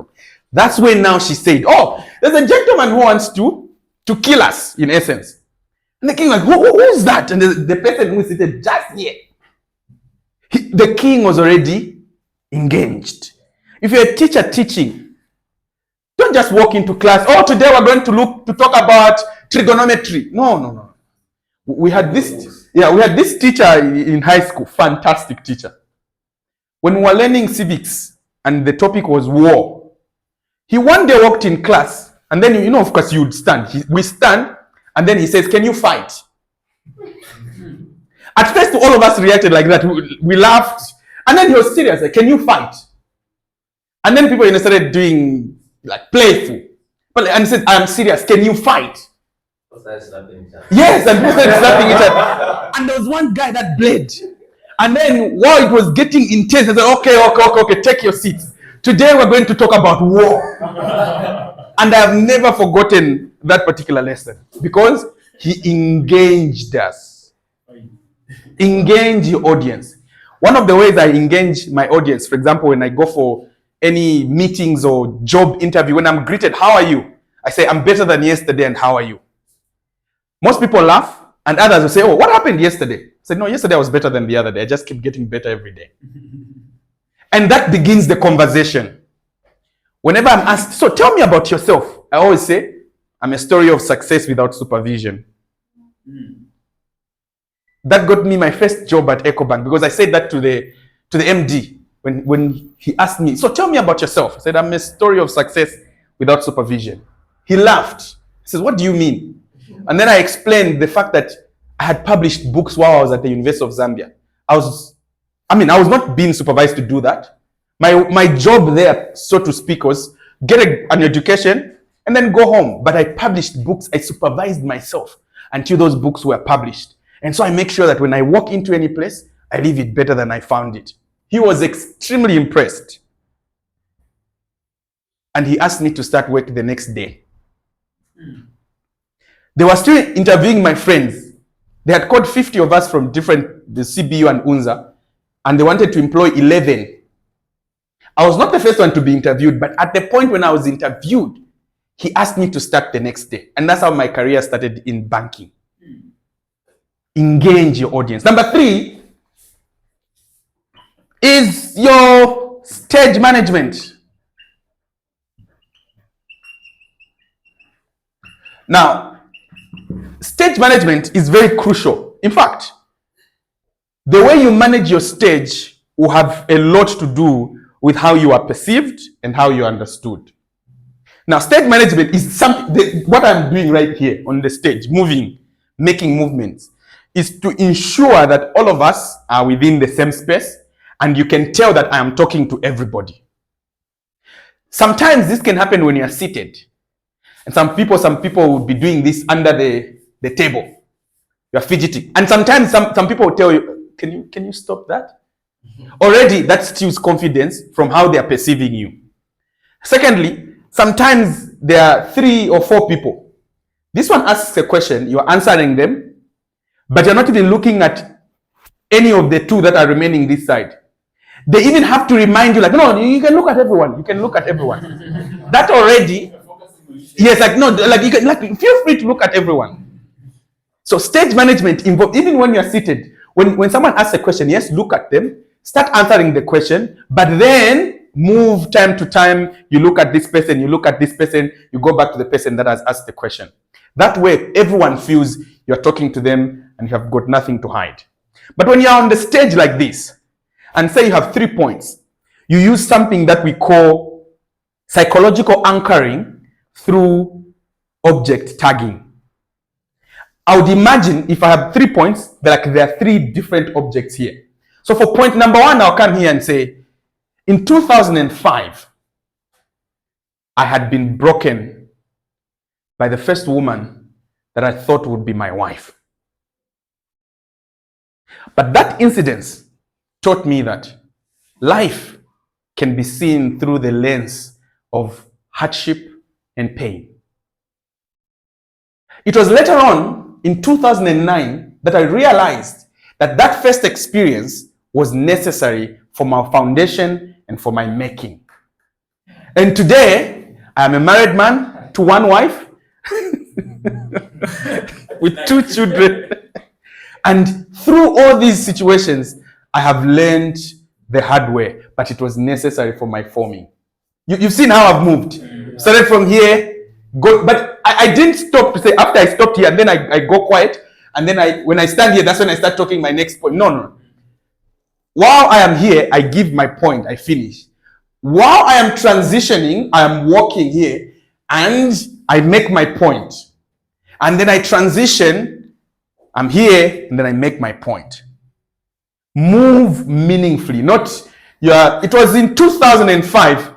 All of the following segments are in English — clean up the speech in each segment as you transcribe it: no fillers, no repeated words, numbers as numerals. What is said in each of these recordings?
kingdom. That's when now she said, oh, there's a gentleman who wants to kill us, in essence. And the king like, who's that? And the person who is seated just here. The king was already engaged. If you're a teacher teaching, don't just walk into class, oh, today we're going to talk about trigonometry. No. We had this teacher in high school, fantastic teacher. When we were learning civics and the topic was war, he one day walked in class and then, of course, you would stand. We stand and then he says, can you fight? At first, all of us reacted like that. We laughed. And then he was serious, like, can you fight? And then people started doing like playful. And he said, I'm serious, can you fight? Yes, and people started slapping each other. And there was one guy that bled. And then while it was getting intense, I said, okay, take your seats. Today we're going to talk about war. And I've never forgotten that particular lesson because he engaged us. Engage your audience. One of the ways I engage my audience, for example, when I go for any meetings or job interview, when I'm greeted, how are you? I say, I'm better than yesterday, and how are you? Most people laugh, and others will say, oh, what happened yesterday? I said, no, yesterday I was better than the other day. I just keep getting better every day. And that begins the conversation. Whenever I'm asked, so tell me about yourself, I always say, I'm a story of success without supervision. That got me my first job at EcoBank because I said that to the MD when he asked me, so tell me about yourself. I said, I'm a story of success without supervision. He laughed. He says, what do you mean? And then I explained the fact that I had published books while I was at the University of Zambia. I was not being supervised to do that. My job there, so to speak, was get an education and then go home. But I published books. I supervised myself until those books were published. And so I make sure that when I walk into any place, I leave it better than I found it. He was extremely impressed. And he asked me to start work the next day. They were still interviewing my friends. They had called 50 of us from the CBU and UNZA, and they wanted to employ 11. I was not the first one to be interviewed, but at the point when I was interviewed, he asked me to start the next day. And that's how my career started in banking. Engage your audience. Number 3 is your stage management. Now, stage management is very crucial. In fact, the way you manage your stage will have a lot to do with how you are perceived and how you are understood. Now, stage management is something, what I'm doing right here on the stage, making movements, is to ensure that all of us are within the same space and you can tell that I am talking to everybody. Sometimes this can happen when you are seated. And some people will be doing this under the table. You are fidgeting. And sometimes some people will tell you, can you stop that? Already that steals confidence from how they are perceiving you. Secondly, sometimes there are 3 or 4 people. This one asks a question, you are answering them, but you're not even looking at any of the 2 that are remaining this side. They even have to remind you, like, no, you can look at everyone. You can look at everyone. That already, yes, like, no, like, you can, like, feel free to look at everyone. So stage management involves, even when you're seated, when someone asks a question, yes, look at them, start answering the question, but then move time to time. You look at this person, you look at this person, you go back to the person that has asked the question. That way, everyone feels you're talking to them and you have got nothing to hide. But when you're on the stage like this, and say you have 3 points, you use something that we call psychological anchoring through object tagging. I would imagine if I have 3 points, there are 3 different objects here. So for point number 1, I'll come here and say, in 2005, I had been broken by the first woman that I thought would be my wife. But that incident taught me that life can be seen through the lens of hardship and pain. It was later on in 2009 that I realized that that first experience was necessary for my foundation and for my making. And today, I am a married man to one wife with 2 children. And through all these situations, I have learned the hard way, but it was necessary for my forming. You've seen how I've moved. Started from here, but I didn't stop to say, after I stopped here, and then I go quiet, and then when I stand here, that's when I start talking my next point. No. While I am here, I give my point, I finish. While I am transitioning, I am walking here, and I make my point. And then I transition, I'm here, and then I make my point. Move meaningfully, it was in 2005.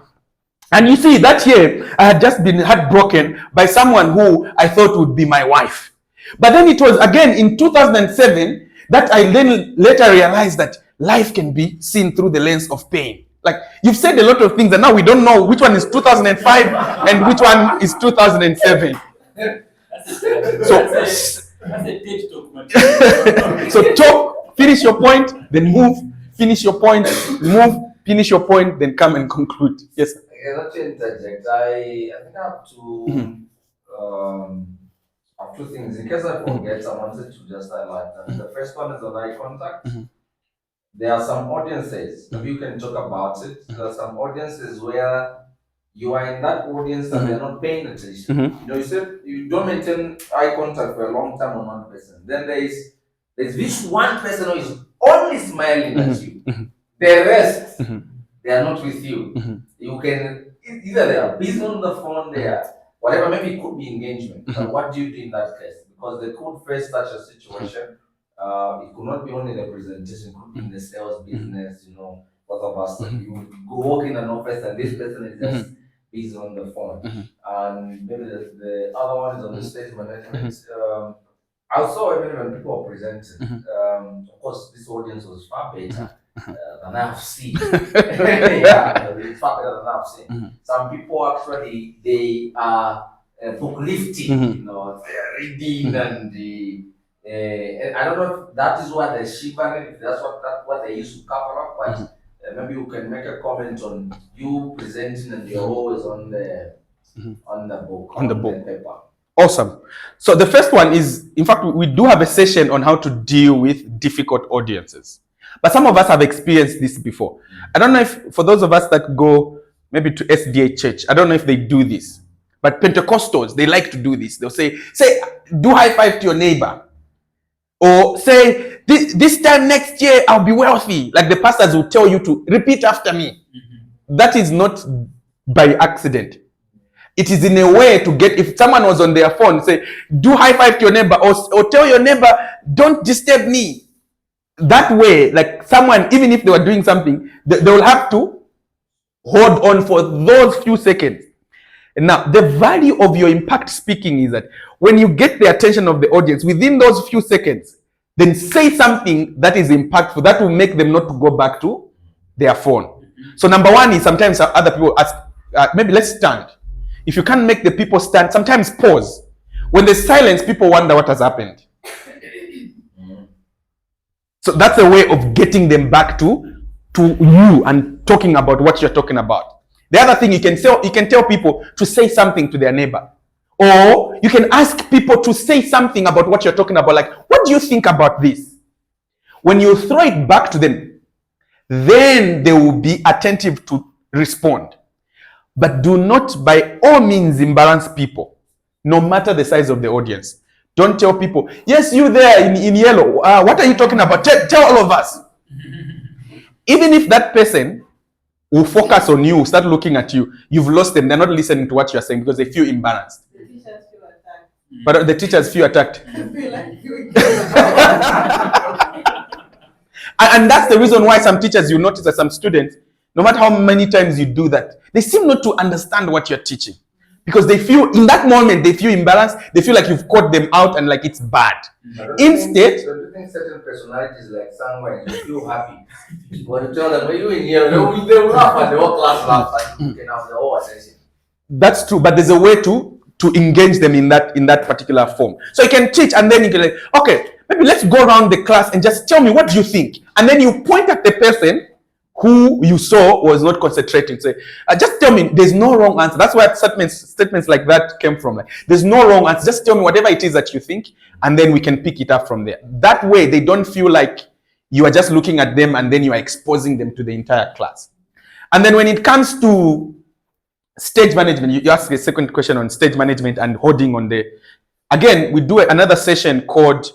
And you see, that year, I had just been heartbroken by someone who I thought would be my wife. But then it was again in 2007 that I then later realized that life can be seen through the lens of pain. Like, you've said a lot of things, and now we don't know which one is 2005 and which one is 2007. So talk, finish your point, then move, finish your point, move, finish your point, then come and conclude. Yes. Not to interject. I think I have two things. In case I forget, I wanted to just highlight that. The first one is on eye contact. There are some audiences, maybe you can talk about it. There are some audiences where you are in that audience and they're not paying attention. You said you don't maintain eye contact for a long time on one person. Then there's this one person who is only smiling at you. The rest, they are not with you. You can either they are busy on the phone, they are whatever, maybe it could be engagement. But what do you do in that case? Because they could face such a situation. It could not be only the presentation, it could be in the sales business, both of us. You go walk in an office and this person is just busy on the phone. And maybe the other one is on the stage management. Also, even when people are presenting, of course, this audience was far better than I've seen. It's far better than I've seen. Some people actually, they are forklifting, they're reading and I don't know if that is what they're shivering, if that's what they used to cover up, but maybe you can make a comment on you presenting and you're always on the book, on the paper. Awesome. So the first one is, in fact, we do have a session on how to deal with difficult audiences. But some of us have experienced this before. I don't know if, for those of us that go maybe to SDA church, I don't know if they do this. But Pentecostals, they like to do this. They'll say, do high five to your neighbor. Or say, this time next year, I'll be wealthy. Like the pastors will tell you to repeat after me. That is not by accident. It is in a way to get, if someone was on their phone, say, do high five to your neighbor, or tell your neighbor, don't disturb me. That way, like someone, even if they were doing something, they will have to hold on for those few seconds. And now, the value of your impact speaking is that when you get the attention of the audience within those few seconds, then say something that is impactful, that will make them not to go back to their phone. So number one is sometimes other people ask, maybe let's stand. If you can't make the people stand, sometimes pause. When there's silence, people wonder what has happened. So that's a way of getting them back to you and talking about what you're talking about. The other thing, you can tell people to say something to their neighbor. Or you can ask people to say something about what you're talking about. Like, what do you think about this? When you throw it back to them, then they will be attentive to respond. But do not by all means embarrass people, no matter the size of the audience. Don't tell people, yes, you there in yellow, what are you talking about? Tell all of us. Even if that person will focus on you, start looking at you, you've lost them. They're not listening to what you're saying because they feel embarrassed. The teachers feel attacked. But the teachers feel attacked. I feel like you. And that's the reason why some teachers, you notice that some students, no matter how many times you do that, they seem not to understand what you're teaching. Because they feel, in that moment, they feel embarrassed. They feel like you've caught them out and like it's bad. Instead, don't you think certain personalities like someone you feel happy? When you tell them, what are you doing here? They will laugh and the whole class laughs and you can have the whole attention. That's true, but there's a way to engage them in that particular form. So you can teach and then you can like, okay, maybe let's go around the class and just tell me what you think. And then you point at the person who you saw was not concentrating. Say, just tell me, there's no wrong answer. That's where statements like that came from. Like, there's no wrong answer. Just tell me whatever it is that you think, and then we can pick it up from there. That way, they don't feel like you are just looking at them and then you are exposing them to the entire class. And then when it comes to stage management, you ask a second question on stage management and holding on the... Again, we do another session called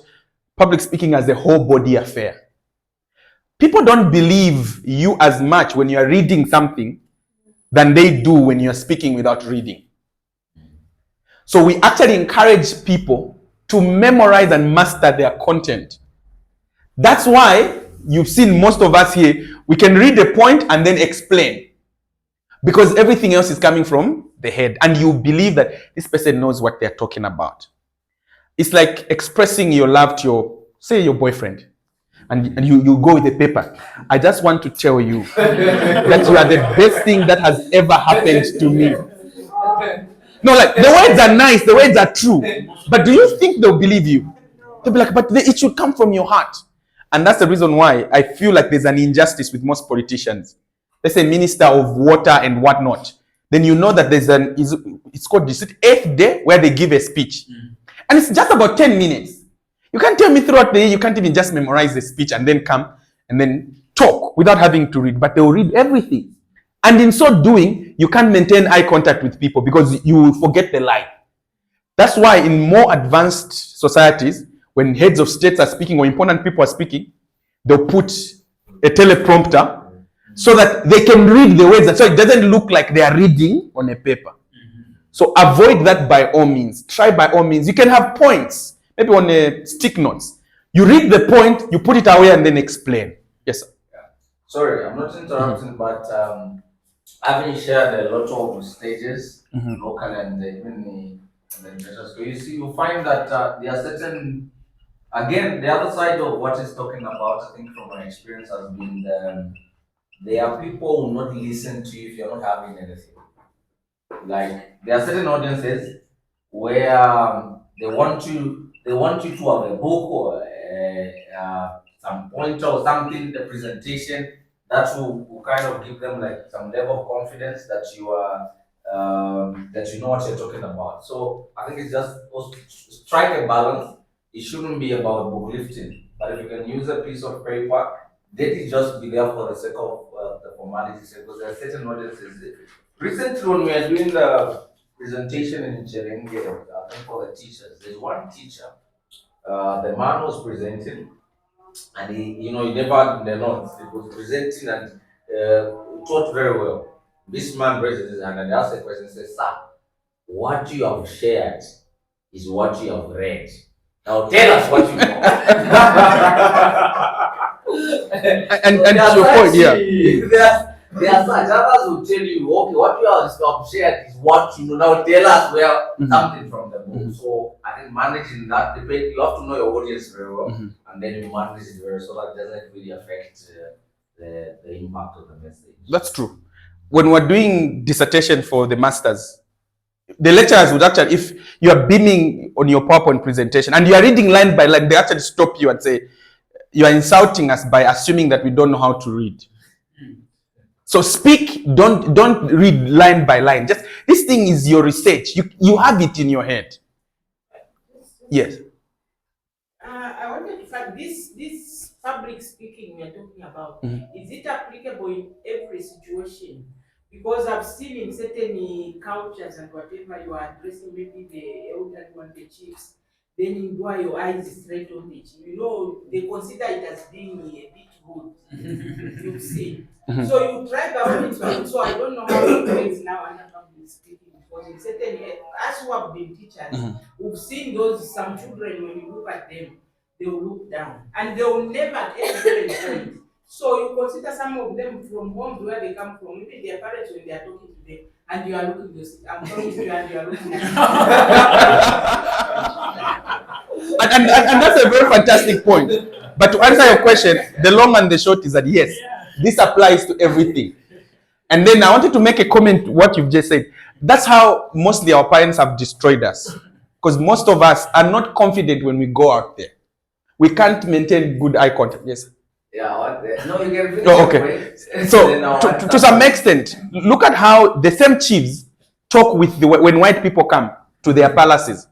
public speaking as a whole body affair. People don't believe you as much when you are reading something than they do when you're speaking without reading. So we actually encourage people to memorize and master their content. That's why you've seen most of us here, we can read a point and then explain. Because everything else is coming from the head. And you believe that this person knows what they're talking about. It's like expressing your love to your boyfriend. And you go with a paper. I just want to tell you that you are the best thing that has ever happened to me. No, like, the words are nice, the words are true. But do you think they'll believe you? They'll be like, but it should come from your heart. And that's the reason why I feel like there's an injustice with most politicians. Let's say minister of water and whatnot. Then you know that there's it's called this 8th day where they give a speech. And it's just about 10 minutes. You can't tell me throughout the day, you can't even just memorize the speech and then come and then talk without having to read. But they will read everything. And in so doing, you can't maintain eye contact with people because you will forget the line. That's why in more advanced societies, when heads of states are speaking or important people are speaking, they'll put a teleprompter so that they can read the words. So it doesn't look like they are reading on a paper. So avoid that by all means. Try by all means. You can have points. Maybe on a stick notes. You read the point, you put it away and then explain. Yes, sir. Yeah. Sorry, I'm not interrupting, but having shared a lot of stages, local and even the international school, you find that there are certain, again, the other side of what he's talking about, I think from my experience has been there are people who will not listen to you if you're not having anything. Like, there are certain audiences where they want you to have a book or some pointer or something, the presentation that will kind of give them like some level of confidence that you are that you know what you're talking about. So I think it's just strike a balance. It shouldn't be about book lifting, but if you can use a piece of paper, let it just be there for the sake of the formality, because there are certain audiences. Recently, when we are doing the presentation in Cherenge, I think for the teachers, there's one teacher. The man was presenting, and he never had the notes. He was presenting and taught very well. This man raises his hand and asks a question. He says, "Sir, what you have shared is what you have read. Now tell us what you know." and to your point, yeah. There are such others who tell you, okay, what you have shared is what you know. Now tell us something from the book. So I think managing that debate, you have to know your audience very well, and then you manage it very so that doesn't really affect the impact of the message. That's true. When we're doing dissertation for the masters, the lecturers would actually, if you are beaming on your PowerPoint presentation and you are reading line by line, they actually stop you and say, "You are insulting us by assuming that we don't know how to read." So speak, don't read line by line. Just this thing is your research. You have it in your head. Yes. I wanted to find this public speaking we are talking about. Is it applicable in every situation? Because I've seen in certain cultures and whatever you are addressing, maybe the elderly one, the chiefs, then you draw your eyes straight on the chief. They consider it as being a bit rude. You've seen. So you try balance it. So I don't know how it works now under public speaking. Because in certain, as who have been teachers, we've seen some children, when you look at them, they will look down. And they will never ever point. So you consider some of them from home where they come from, even their parents when they are talking to them, and you are looking to I'm talking to you and you are looking at and that's a very fantastic point. But to answer your question, the long and the short is that yes, this applies to everything. And then I wanted to make a comment to what you've just said. That's how mostly our parents have destroyed us. Because most of us are not confident when we go out there. We can't maintain good eye contact. Yes. No, you can finish. Oh, okay. So to some extent, look at how the same chiefs talk with when white people come to their palaces.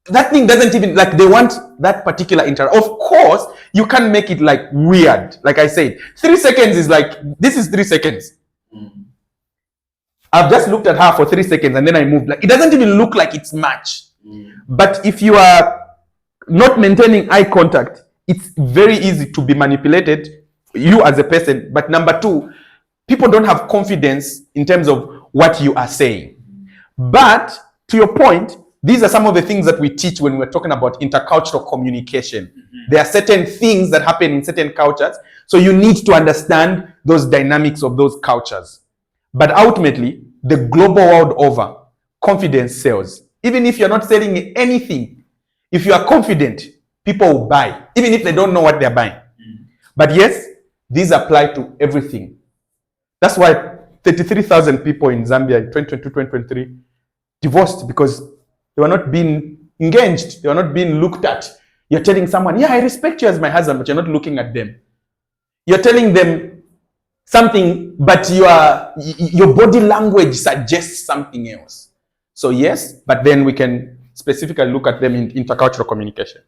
That thing doesn't even, like, they want that particular Of course, you can't make it like weird. Like I said, 3 seconds is like, this is 3 seconds. I've just looked at her for 3 seconds and then I moved. Like, it doesn't even look like it's much. But if you are not maintaining eye contact, it's very easy to be manipulated, you as a person. But number two, people don't have confidence in terms of what you are saying. But to your point, these are some of the things that we teach when we're talking about intercultural communication. There are certain things that happen in certain cultures, so you need to understand those dynamics of those cultures. But ultimately, the global world over, confidence sells. Even if you're not selling anything, if you are confident, people will buy, even if they don't know what they're buying. But yes, these apply to everything. That's why 33,000 people in Zambia in 2022-2023 divorced, because they were not being engaged. They were not being looked at. You're telling someone, yeah, I respect you as my husband, but you're not looking at them. You're telling them something, but your body language suggests something else. So yes, but then we can specifically look at them in intercultural communication.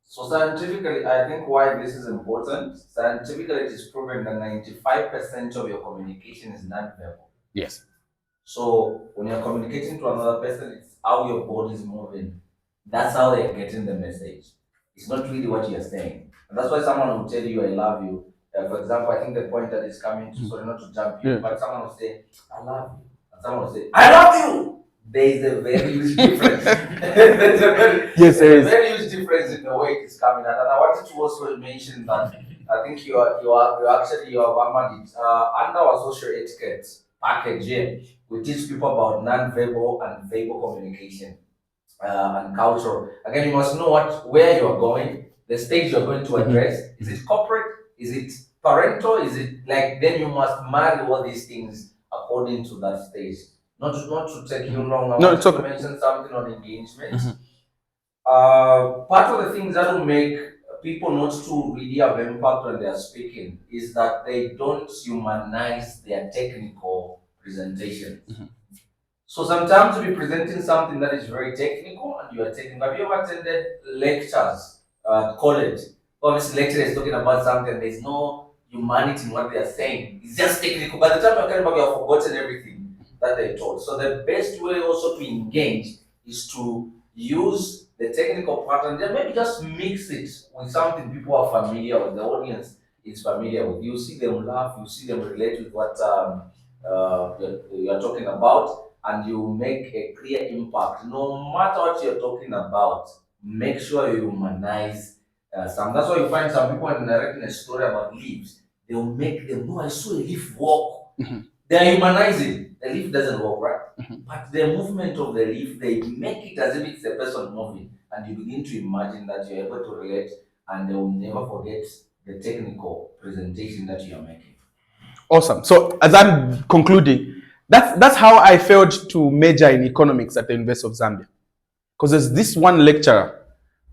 So scientifically, I think why this is important, scientifically it is proven that 95% of your communication is non-verbal. Yes. So when you're communicating to another person, it's how your body is moving. That's how they're getting the message. It's not really what you're saying. And that's why someone will tell you, I love you. For example, I think the point that is coming to, sorry not to jump in, but someone will say, I love you. And someone will say, I love you. There is a very huge difference. Yes, there is. Very huge difference in the way it is coming out. And I wanted to also mention that I think you have amended under our social etiquette package here. We teach people about non-verbal and verbal communication and culture. Again, you must know where you are going, the stage you're going to address. Is it corporate? Is it parental? Is it like, then you must marry all these things according to that stage. Not to take you long. I want to mention something on engagement. Part of the things that will make people not to really have impact when they are speaking is that they don't humanize their technical presentations. So sometimes you'll be presenting something that is very technical and you are technical. Have you ever attended lectures at college? Obviously, lecturer is talking about something, there's no humanity in what they are saying. It's just technical. By the time you're coming back, you have forgotten everything that they taught. So the best way also to engage is to use the technical part and then maybe just mix it with something people are familiar with, the audience is familiar with. You see them laugh, you see them relate with what you're talking about, and you make a clear impact. No matter what you're talking about, make sure you humanize some. That's why you find some people when narrating a story about leaves, they'll make them, no, I saw a leaf walk. They're humanizing. The leaf doesn't walk, right? But the movement of the leaf, they make it as if it's a person moving. And you begin to imagine that you're able to relate, and they will never forget the technical presentation that you're making. Awesome. So as I'm concluding, that's how I failed to major in economics at the University of Zambia. Because there's this one lecturer,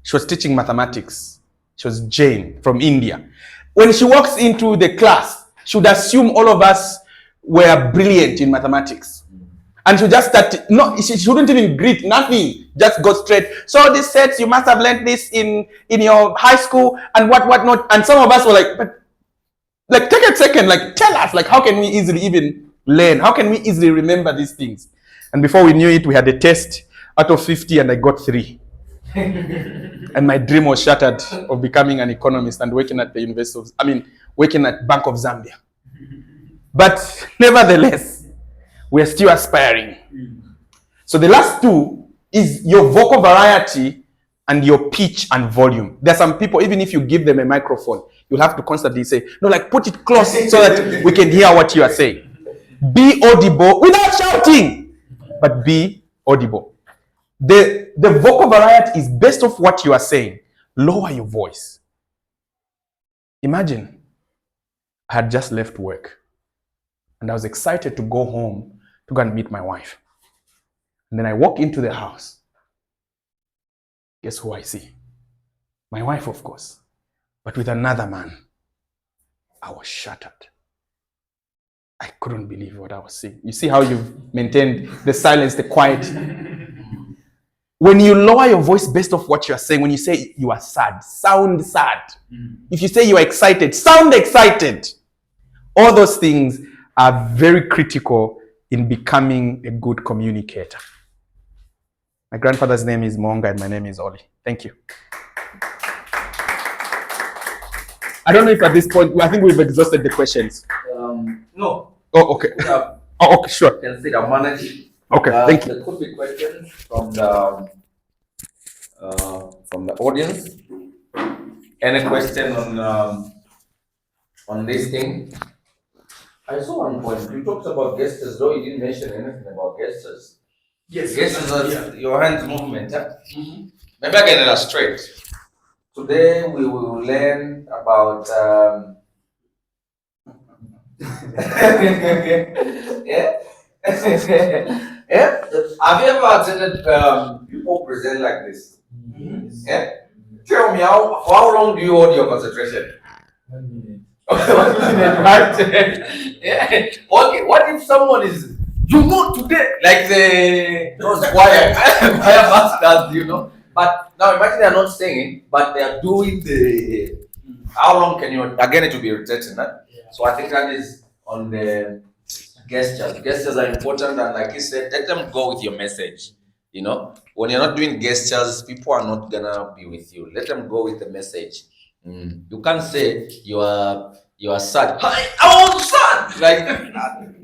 she was teaching mathematics. She was Jane from India. When she walks into the class, she would assume all of us were brilliant in mathematics. And she just start, she wouldn't even greet, nothing, just go straight. So this sets, you must have learned this in your high school and what not. And some of us were like, but like, take a second, like, tell us, like, how can we easily even learn? How can we easily remember these things? And before we knew it, we had a test out of 50 and I got 3. And my dream was shattered of becoming an economist and working at working at Bank of Zambia. But nevertheless, we're still aspiring. So the last two is your vocal variety and your pitch and volume. There are some people, even if you give them a microphone, you'll have to constantly say, no, like put it close so that we can hear what you are saying. Be audible without shouting, but be audible. The vocal variety is based off what you are saying. Lower your voice. Imagine I had just left work and I was excited to go home to go and meet my wife. And then I walk into the house. Guess who I see? My wife, of course, but with another man. I was shattered. I couldn't believe what I was seeing. You see how you've maintained the silence, the quiet. When you lower your voice based off what you are saying, when you say you are sad, sound sad. If you say you are excited, sound excited. All those things are very critical in becoming a good communicator. My grandfather's name is Moonga and my name is Olly. Thank you. I don't know if at this point, I think we've exhausted the questions. No. Oh, okay. Oh, okay, sure. Can sit and manage. Okay, thank you. There could be questions from the audience. Any question on this thing? I saw one point. You talked about gestures, though you didn't mention anything about gestures. Yes. Gestures are your hands movement. Huh? Maybe I can illustrate. Today we will learn about yeah. Yeah. Have you ever attended people present like this? Yeah. Tell me for how long do you hold your concentration? 1 minute. 1 minute, right? Yeah. Okay. What if someone is today like those choir masters, But now imagine they're not singing, but they are doing the. How long can you? Again, it will be irritating, huh? Yeah. So I think that is on the gestures. Gestures are important, and like you said, let them go with your message. When you're not doing gestures, people are not gonna be with you. Let them go with the message. You can't say you are sad. I was sad. Like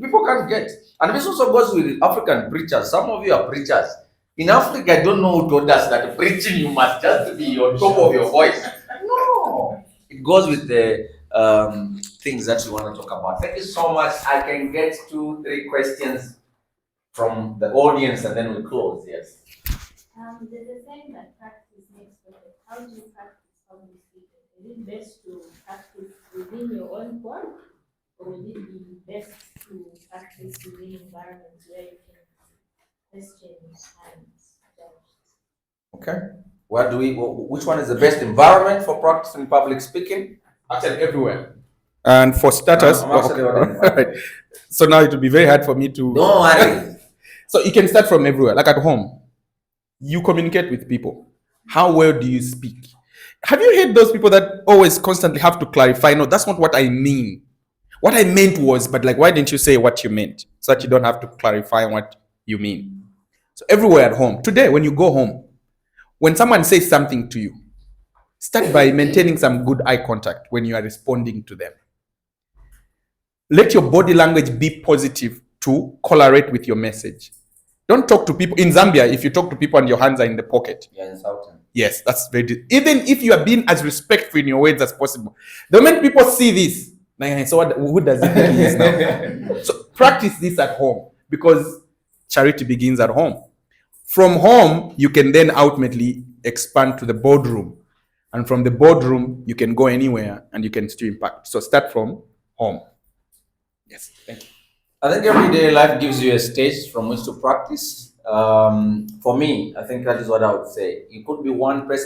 people can't get. And this also goes with African preachers. Some of you are preachers. In Africa, I don't know who told us that preaching you must just be on top of your voice. No, it goes with the things that you want to talk about. Thank you so much. I can get 2-3 questions from the audience and then we close. Yes. There's a saying that practice makes perfect. How do you practice public speaking? Is it best to practice within your own work, or would it be best to practice within environments where you can question and judge? Okay. Which one is the best environment for practicing public speaking? Actually, everywhere. And for starters, so now it will be very hard for me to. Don't worry. So you can start from everywhere, like at home. You communicate with people. How well do you speak? Have you heard those people that always constantly have to clarify? No, that's not what I mean. What I meant was, but like, why didn't you say what you meant? So that you don't have to clarify what you mean. So everywhere at home. Today, when you go home, when someone says something to you, start by maintaining some good eye contact when you are responding to them. Let your body language be positive to correlate with your message. Don't talk to people. In Zambia, if you talk to people and your hands are in the pocket. You're insulting. Yes, that's very. Even if you are being as respectful in your words as possible. The moment people see this, so who does it think he is now? So practice this at home, because charity begins at home. From home, you can then ultimately expand to the boardroom. And from the boardroom, you can go anywhere and you can still impact. So start from home. Yes, thank you. I think everyday life gives you a stage from which to practice. For me, I think that is what I would say. You could be one person